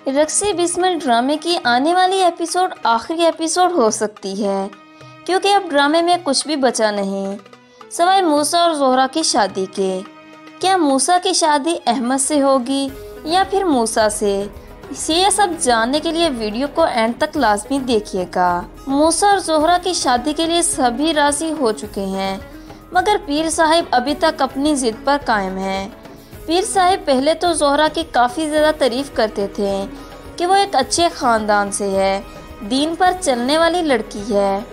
रक्सी बिस्मिल ड्रामे की आने वाली एपिसोड आखिरी एपिसोड हो सकती है, क्योंकि अब ड्रामे में कुछ भी बचा नहीं सवाए मूसा और जोहरा की शादी के। क्या मूसा की शादी अहमद से होगी या फिर मूसा से? ये सब जानने के लिए वीडियो को एंड तक लाजमी देखिएगा। मूसा और जोहरा की शादी के लिए सभी राजी हो चुके हैं, मगर पीर साहिब अभी तक अपनी जिद पर कायम हैं। पीर साहिब पहले तो जोहरा की काफ़ी ज़्यादा तारीफ करते थे कि वो एक अच्छे ख़ानदान से है, दीन पर चलने वाली लड़की है,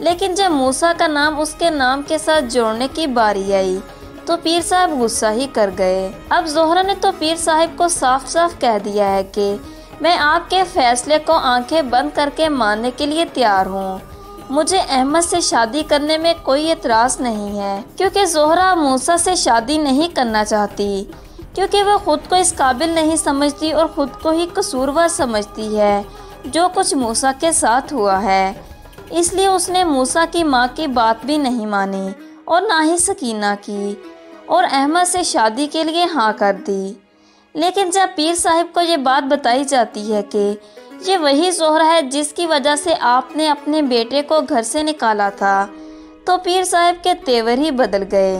लेकिन जब मूसा का नाम उसके नाम के साथ जोड़ने की बारी आई तो पीर साहब गुस्सा ही कर गए। अब जोहरा ने तो पीर साहिब को साफ साफ कह दिया है कि मैं आपके फैसले को आंखें बंद करके मानने के लिए तैयार हूँ। मुझे अहमद से शादी करने में कोई एतराज़ नहीं है, क्योंकि जोहरा मूसा से शादी नहीं करना चाहती, क्योंकि वह खुद को इस काबिल नहीं समझती और ख़ुद को ही कसूरवार समझती है जो कुछ मूसा के साथ हुआ है। इसलिए उसने मूसा की माँ की बात भी नहीं मानी और ना ही सकीना की और अहमद से शादी के लिए हाँ कर दी। लेकिन जब पीर साहिब को ये बात बताई जाती है कि ये वही जोहरा है जिसकी वजह से आपने अपने बेटे को घर से निकाला था, तो पीर साहिब के तेवर ही बदल गए।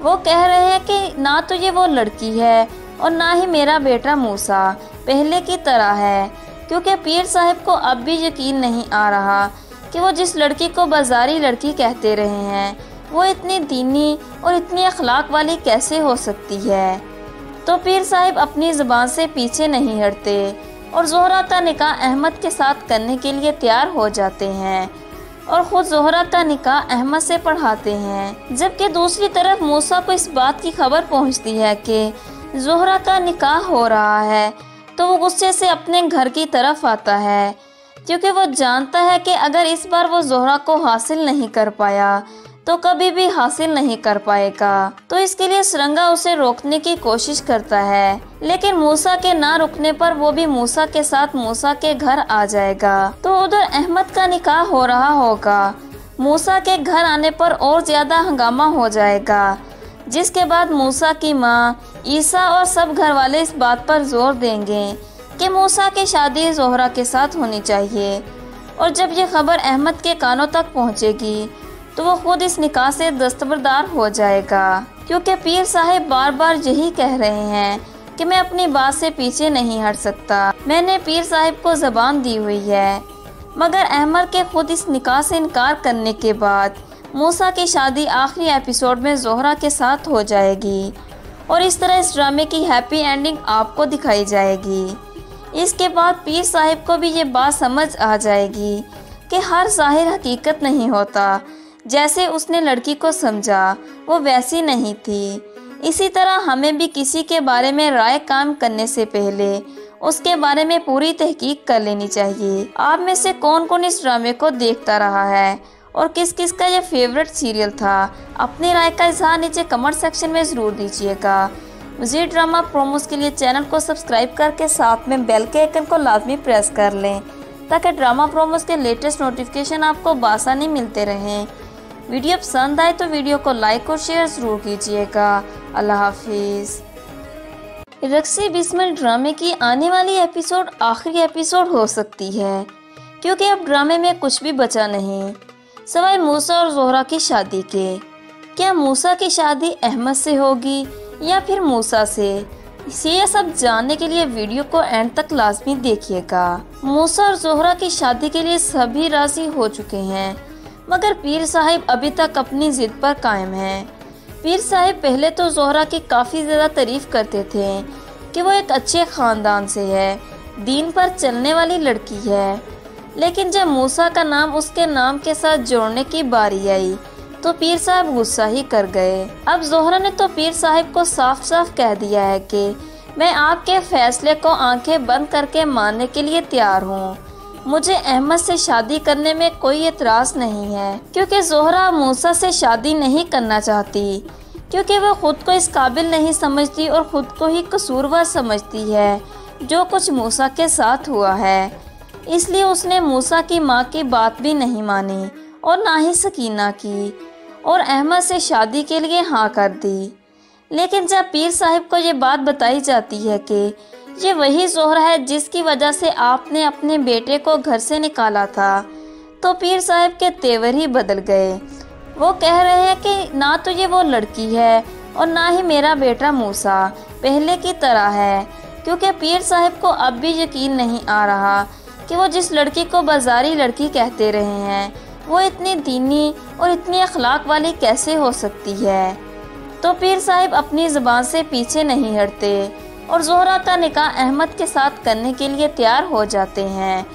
वो कह रहे हैं कि ना तो ये वो लड़की है और ना ही मेरा बेटा मूसा पहले की तरह है, क्योंकि पीर साहिब को अब भी यकीन नहीं आ रहा कि वो जिस लड़की को बाजारी लड़की कहते रहे हैं वो इतनी दीनी और इतनी अखलाक वाली कैसे हो सकती है। तो पीर साहिब अपनी ज़बान से पीछे नहीं हटते और जोहरा का निकाह अहमद के साथ करने के लिए तैयार हो जाते हैं और ख़ुद जोहरा का निकाह अहमद से पढ़ाते हैं। जबकि दूसरी तरफ मूसा को इस बात की खबर पहुंचती है कि जोहरा का निकाह हो रहा है, तो वो गुस्से से अपने घर की तरफ आता है, क्योंकि वो जानता है कि अगर इस बार वो जोहरा को हासिल नहीं कर पाया तो कभी भी हासिल नहीं कर पाएगा। तो इसके लिए सरंगा उसे रोकने की कोशिश करता है, लेकिन मूसा के ना रुकने पर वो भी मूसा के साथ मूसा के घर आ जाएगा। तो उधर अहमद का निकाह हो रहा होगा। मूसा के घर आने पर और ज्यादा हंगामा हो जाएगा, जिसके बाद मूसा की माँ ईसा और सब घर वाले इस बात पर जोर देंगे कि मूसा की शादी जोहरा के साथ होनी चाहिए। और जब ये खबर अहमद के कानों तक पहुँचेगी तो वो खुद इस निकाह से दस्तबरदार हो जाएगा, क्योंकि पीर साहिब बार बार यही कह रहे हैं कि मैं अपनी बात से पीछे नहीं हट सकता। मैंने पीर साहिब को ज़बान दी हुई है। मगर अहमद के खुद इस निकाह से इनकार करने के बाद मूसा की शादी आखिरी एपिसोड में जोहरा के साथ हो जाएगी और इस तरह इस ड्रामे की हैप्पी एंडिंग आपको दिखाई जाएगी। इसके बाद पीर साहिब को भी ये बात समझ आ जाएगी कि हर ज़ाहिर हकीकत नहीं होता। जैसे उसने लड़की को समझा वो वैसी नहीं थी। इसी तरह हमें भी किसी के बारे में राय काम करने से पहले उसके बारे में पूरी तहकीक कर लेनी चाहिए। आप में से कौन कौन इस ड्रामे को देखता रहा है और किस किस का ये फेवरेट सीरियल था? अपनी राय का इजहार नीचे कमेंट सेक्शन में ज़रूर दीजिएगा। मज़ीद ड्रामा प्रोमोस के लिए चैनल को सब्सक्राइब करके साथ में बेल के आइकन को लाजमी प्रेस कर लें, ताकि ड्रामा प्रोमोस के लेटेस्ट नोटिफिकेशन आपको बासानी मिलते रहें। वीडियो पसंद आए तो वीडियो को लाइक और शेयर ज़रूर कीजिएगा। अल्लाह हाफिज़। रक्सी बिस्मिल ड्रामे की आने वाली एपिसोड आखिरी एपिसोड हो सकती है, क्योंकि अब ड्रामे में कुछ भी बचा नहीं सवाए मूसा और जोहरा की शादी के। क्या मूसा की शादी अहमद से होगी या फिर मूसा से? ये सब जानने के लिए वीडियो को एंड तक लाजमी देखिएगा। मूसा और जोहरा की शादी के लिए सभी राजी हो चुके हैं, मगर पीर साहिब अभी तक अपनी जिद पर कायम हैं। पीर साहिब पहले तो जोहरा की काफ़ी ज़्यादा तारीफ करते थे कि वो एक अच्छे ख़ानदान से है, दीन पर चलने वाली लड़की है, लेकिन जब मूसा का नाम उसके नाम के साथ जोड़ने की बारी आई तो पीर साहब गुस्सा ही कर गए। अब जोहरा ने तो पीर साहिब को साफ साफ कह दिया है कि मैं आपके फैसले को आंखें बंद करके मानने के लिए तैयार हूँ। मुझे अहमद से शादी करने में कोई एतराज़ नहीं है, क्योंकि जोहरा मूसा से शादी नहीं करना चाहती, क्योंकि वह खुद को इस काबिल नहीं समझती और ख़ुद को ही कसूरवार समझती है जो कुछ मूसा के साथ हुआ है। इसलिए उसने मूसा की माँ की बात भी नहीं मानी और ना ही सकीना की और अहमद से शादी के लिए हाँ कर दी। लेकिन जब पीर साहिब को ये बात बताई जाती है कि ये वही जोहरा है जिसकी वजह से आपने अपने बेटे को घर से निकाला था। तो पीर साहब के तेवर ही बदल गए। वो कह रहे हैं कि ना तो ये वो लड़की है और ना ही मेरा बेटा मूसा पहले की तरह है, क्योंकि पीर साहब को अब भी यकीन नहीं आ रहा कि वो जिस लड़की को बाजारी लड़की कहते रहे हैं वो इतनी दीनी और इतनी अखलाक वाली कैसे हो सकती है। तो पीर साहब अपनी ज़ुबान से पीछे नहीं हटते और जोहरा का निकाह अहमद के साथ करने के लिए तैयार हो जाते हैं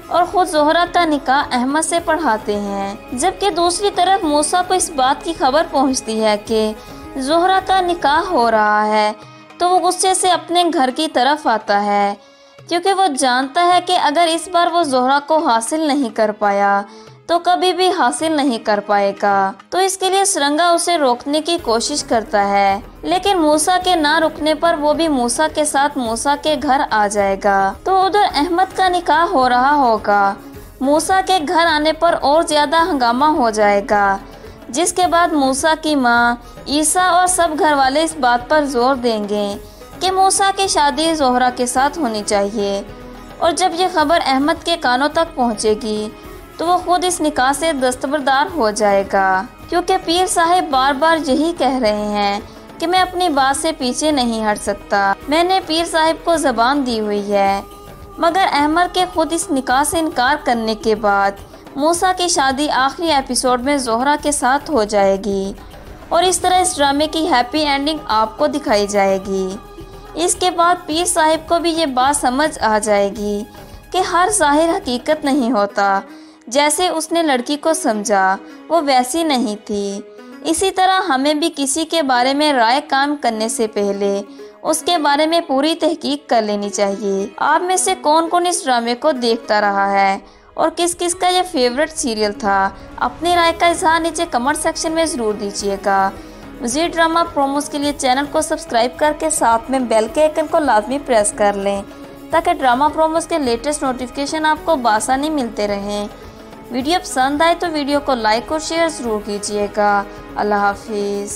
और ख़ुद जोहरा का निकाह अहमद से पढ़ाते हैं। जबकि दूसरी तरफ मूसा को इस बात की खबर पहुंचती है कि जोहरा का निकाह हो रहा है, तो वो गुस्से से अपने घर की तरफ आता है, क्योंकि वो जानता है कि अगर इस बार वो जोहरा को हासिल नहीं कर पाया तो कभी भी हासिल नहीं कर पाएगा। तो इसके लिए सुरंगा उसे रोकने की कोशिश करता है, लेकिन मूसा के ना रुकने पर वो भी मूसा के साथ मूसा के घर आ जाएगा। तो उधर अहमद का निकाह हो रहा होगा। मूसा के घर आने पर और ज्यादा हंगामा हो जाएगा, जिसके बाद मूसा की माँ ईसा और सब घर वाले इस बात पर जोर देंगे कि मूसा की शादी जोहरा के साथ होनी चाहिए। और जब ये खबर अहमद के कानों तक पहुँचेगी तो वो खुद इस निकाह से दस्तबरदार हो जाएगा, क्योंकि पीर साहब बार बार यही कह रहे हैं कि मैं अपनी बात से पीछे नहीं हट सकता, मैंने पीर साहब को ज़बान दी हुई है। मगर अहमद के खुद इस निकाह से इनकार करने के बाद मूसा की शादी आखिरी एपिसोड में जोहरा के साथ हो जाएगी और इस तरह इस ड्रामे की हैप्पी एंडिंग आपको दिखाई जाएगी। इसके बाद पीर साहब को भी ये बात समझ आ जाएगी कि हर ज़ाहिर हकीकत नहीं होता, जैसे उसने लड़की को समझा वो वैसी नहीं थी। इसी तरह हमें भी किसी के बारे में राय काम करने से पहले उसके बारे में पूरी तहकीक कर लेनी चाहिए। आप में से कौन कौन इस ड्रामे को देखता रहा है और किस किस का ये फेवरेट सीरियल था, अपनी राय का इजहार नीचे कमेंट सेक्शन में ज़रूर दीजिएगा। मज़ीद ड्रामा प्रोमोस के लिए चैनल को सब्सक्राइब करके साथ में बेल के आइकन को लाजमी प्रेस कर लें, ताकि ड्रामा प्रोमोस के लेटेस्ट नोटिफिकेशन आपको बासानी मिलते रहें। वीडियो पसंद आए तो वीडियो को लाइक और शेयर ज़रूर कीजिएगा। अल्लाह हाफिज़।